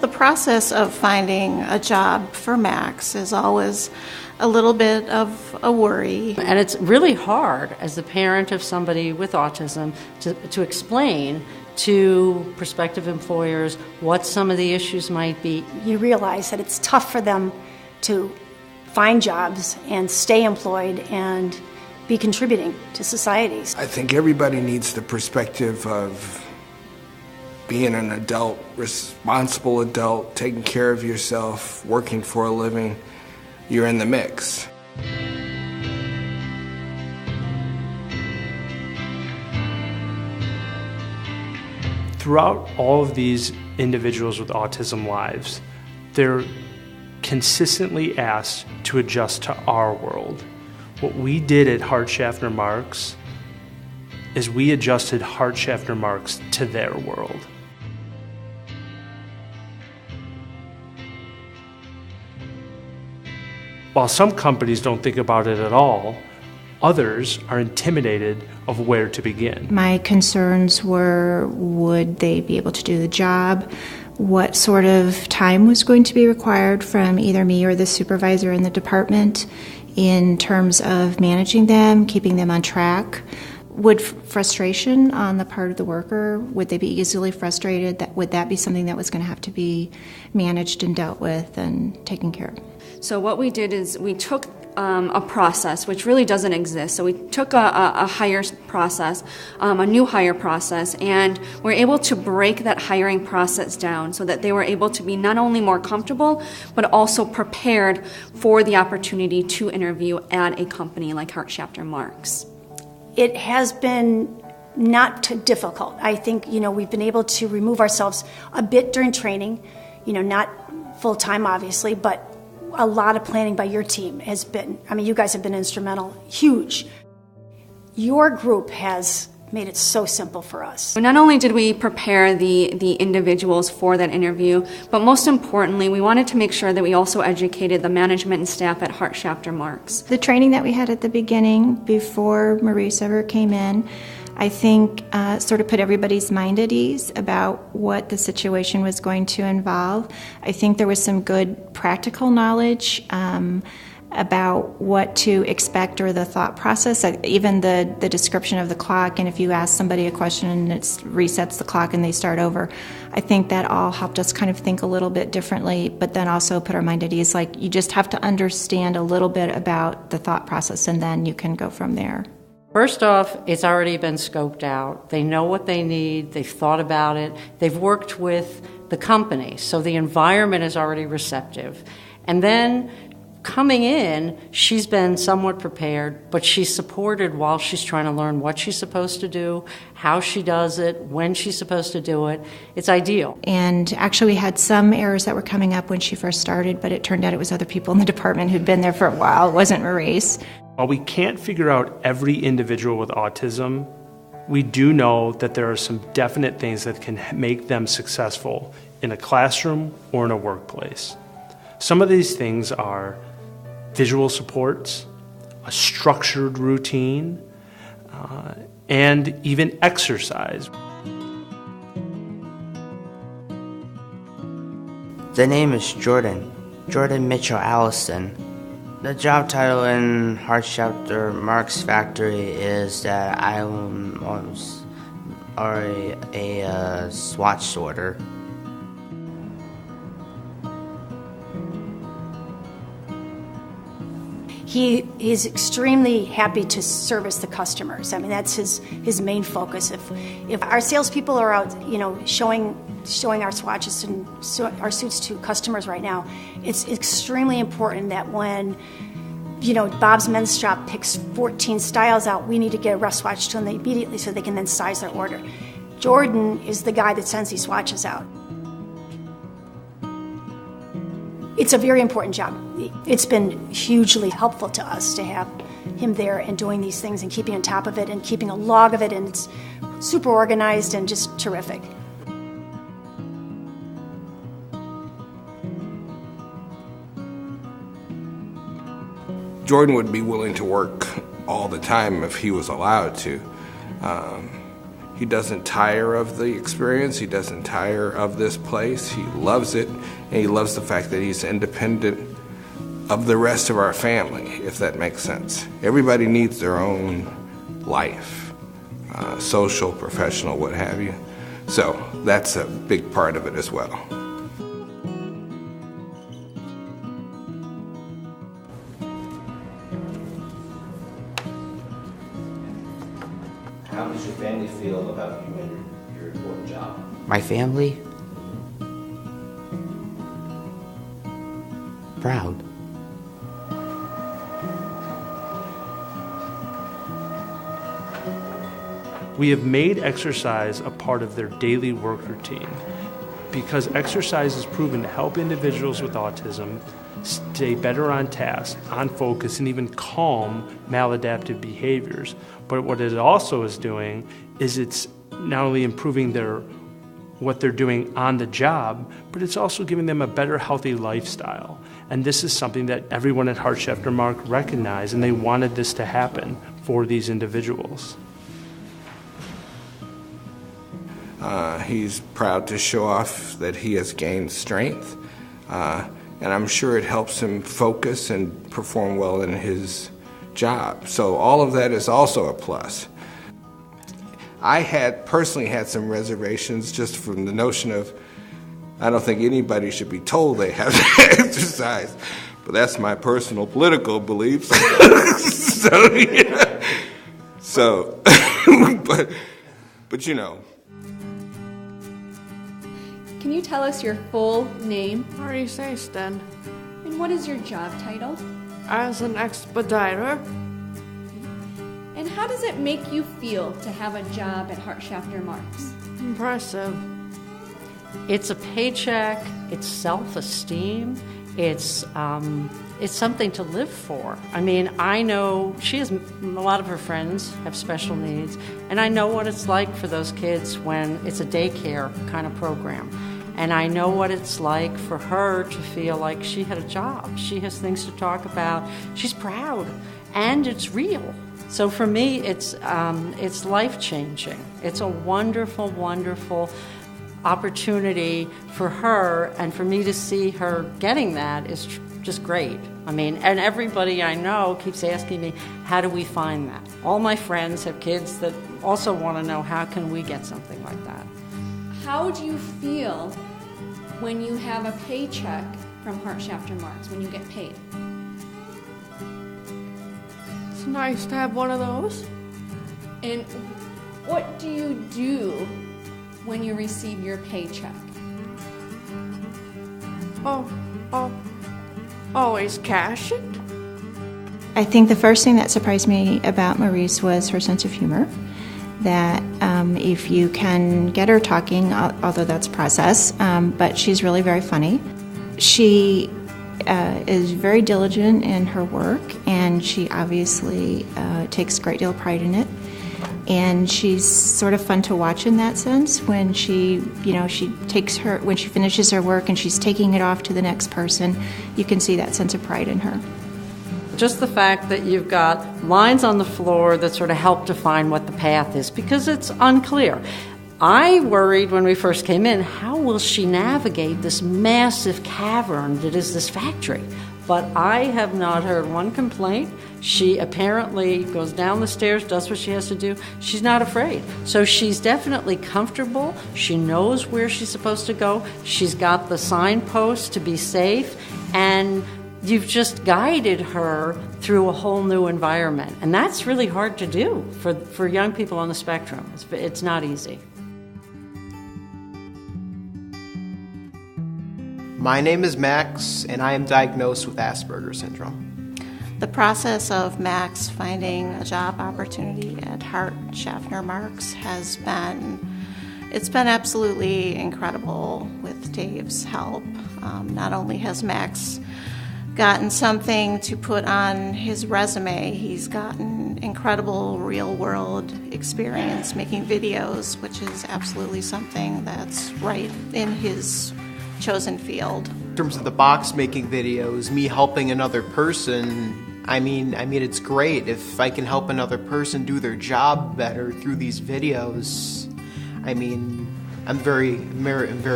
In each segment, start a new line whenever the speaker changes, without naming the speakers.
The process of finding a job for Max is always a little bit of a worry.
And it's really hard as the parent of somebody with autism to explain to prospective employers what some of the issues might be.
You realize that it's tough for them to find jobs and stay employed and be contributing to societies.
I think everybody needs the perspective of being an adult, responsible adult, taking care of yourself, working for a living. You're in the mix.
Throughout all of these individuals with autism lives, they're consistently asked to adjust to our world. What we did at Hart Schaffner Marks is we adjusted Hart Schaffner Marks to their world. While some companies don't think about it at all, others are intimidated of where to begin.
My concerns were, would they be able to do the job? What sort of time was going to be required from either me or the supervisor in the department in terms of managing them, keeping them on track? Would frustration on the part of the worker, would they be easily frustrated? Would that be something that was going to have to be managed and dealt with and taken care of?
So what we did is we took a process which really doesn't exist. So we took a hire process, a new hire process, and we're able to break that hiring process down so that they were able to be not only more comfortable, but also prepared for the opportunity to interview at a company like Hart Schaffner Marks.
It has been not too difficult. I think, we've been able to remove ourselves a bit during training, not full-time obviously, but a lot of planning by your team has been, you guys have been instrumental, huge. Your group has made it so simple for us.
Not only did we prepare the individuals for that interview, but most importantly, we wanted to make sure that we also educated the management and staff at Hart Schaffner Marks.
The training that we had at the beginning, before Maurice ever came in, I think sort of put everybody's mind at ease about what the situation was going to involve. I think there was some good practical knowledge about what to expect or the thought process, even the description of the clock, and if you ask somebody a question and it resets the clock and they start over. I think that all helped us kind of think a little bit differently, but then also put our mind at ease. Like, you just have to understand a little bit about the thought process and then you can go from there.
First off, it's already been scoped out. They know what they need. They've thought about it. They've worked with the company, so the environment is already receptive. And then coming in, she's been somewhat prepared, but she's supported while she's trying to learn what she's supposed to do, how she does it, when she's supposed to do it. It's ideal.
And actually we had some errors that were coming up when she first started, but it turned out it was other people in the department who'd been there for a while. It wasn't Maurice.
While we can't figure out every individual with autism, we do know that there are some definite things that can make them successful in a classroom or in a workplace. Some of these things are visual supports, a structured routine, and even exercise.
The name is Jordan Mitchell Allison. The job title in Hart Schaffner Marks factory is that I am a swatch sorter.
He is extremely happy to service the customers. That's his main focus. If our salespeople are out, showing our swatches and our suits to customers right now, it's extremely important that when, Bob's Men's Shop picks 14 styles out, we need to get a rough swatch to them immediately so they can then size their order. Jordan is the guy that sends these swatches out. It's a very important job. It's been hugely helpful to us to have him there and doing these things and keeping on top of it and keeping a log of it, and it's super organized and just terrific.
Jordan would be willing to work all the time if he was allowed to. He doesn't tire of the experience. He doesn't tire of this place. He loves it, and he loves the fact that he's independent of the rest of our family, if that makes sense. Everybody needs their own life, social, professional, what have you. So that's a big part of it as well.
How does your family feel about you and your important job?
My family? Proud.
We have made exercise a part of their daily work routine because exercise is proven to help individuals with autism stay better on task, on focus, and even calm maladaptive behaviors. But what it also is doing is it's not only improving what they're doing on the job, but it's also giving them a better, healthy lifestyle. And this is something that everyone at Hart-Schefter Mark recognized, and they wanted this to happen for these individuals.
He's proud to show off that he has gained strength, and I'm sure it helps him focus and perform well in his job. So all of that is also a plus. I personally had some reservations just from the notion of, I don't think anybody should be told they have to exercise, but that's my personal political beliefs. So, yeah. But you know.
Can you tell us your full name?
Maurice Aston.
And what is your job title?
As an expediter.
And how does it make you feel to have a job at Hart-Schefter Marks?
Impressive.
It's a paycheck, it's self-esteem, it's something to live for. I mean, I know a lot of her friends have special needs, and I know what it's like for those kids when it's a daycare kind of program. And I know what it's like for her to feel like she had a job. She has things to talk about. She's proud, and it's real. So for me, it's life-changing. It's a wonderful, wonderful opportunity for her, and for me to see her getting that is just great. I mean, and everybody I know keeps asking me, how do we find that? All my friends have kids that also want to know, how can we get something like that?
How do you feel when you have a paycheck from Hart-Schefter Marks, when you get paid?
It's nice to have one of those.
And what do you do when you receive your paycheck?
Always cash it.
I think the first thing that surprised me about Maurice was her sense of humor. That if you can get her talking, although that's a process, but she's really very funny. She is very diligent in her work, and she obviously takes a great deal of pride in it. And she's sort of fun to watch in that sense when she finishes her work and she's taking it off to the next person. You can see that sense of pride in her.
Just the fact that you've got lines on the floor that sort of help define what the path is, because it's unclear. I worried when we first came in, how will she navigate this massive cavern that is this factory? But I have not heard one complaint. She apparently goes down the stairs, does what she has to do. She's not afraid. So she's definitely comfortable. She knows where she's supposed to go. She's got the signposts to be safe. And you've just guided her through a whole new environment. And that's really hard to do for young people on the spectrum. It's not easy.
My name is Max, and I am diagnosed with Asperger's syndrome.
The process of Max finding a job opportunity at Hart-Schefter Marks it's been absolutely incredible with Dave's help. Not only has Max gotten something to put on his resume, he's gotten incredible real-world experience making videos, which is absolutely something that's right in his chosen field.
In terms of the box making videos, me helping another person I mean, it's great if I can help another person do their job better through these videos. I mean, I'm very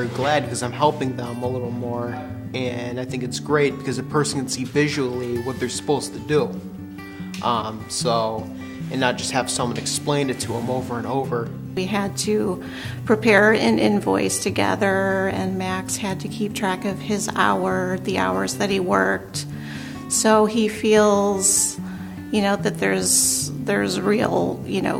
glad because I'm helping them a little more, and I think it's great because a person can see visually what they're supposed to do. And not just have someone explain it to them over and over.
We had to prepare an invoice together, and Max had to keep track of the hours that he worked. So he feels, that there's real,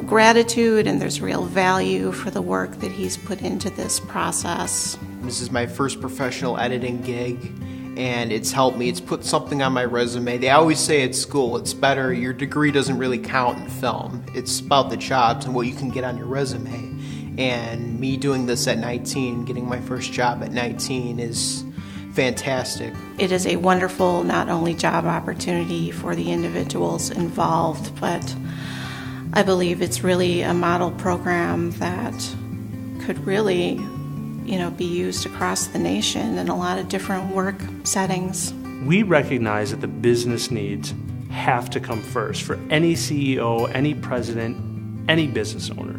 gratitude and there's real value for the work that he's put into this process.
This is my first professional editing gig, and it's helped me. It's put something on my resume. They always say at school, it's better, your degree doesn't really count in film. It's about the jobs and what you can get on your resume. And me doing this at 19, getting my first job at 19 is fantastic.
It is a wonderful, not only job opportunity for the individuals involved, but I believe it's really a model program that could really, be used across the nation in a lot of different work settings.
We recognize that the business needs have to come first for any CEO, any president, any business owner.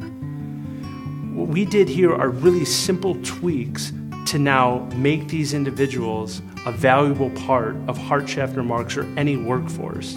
What we did here are really simple tweaks to now make these individuals a valuable part of Hart-Schaffner Marks or any workforce.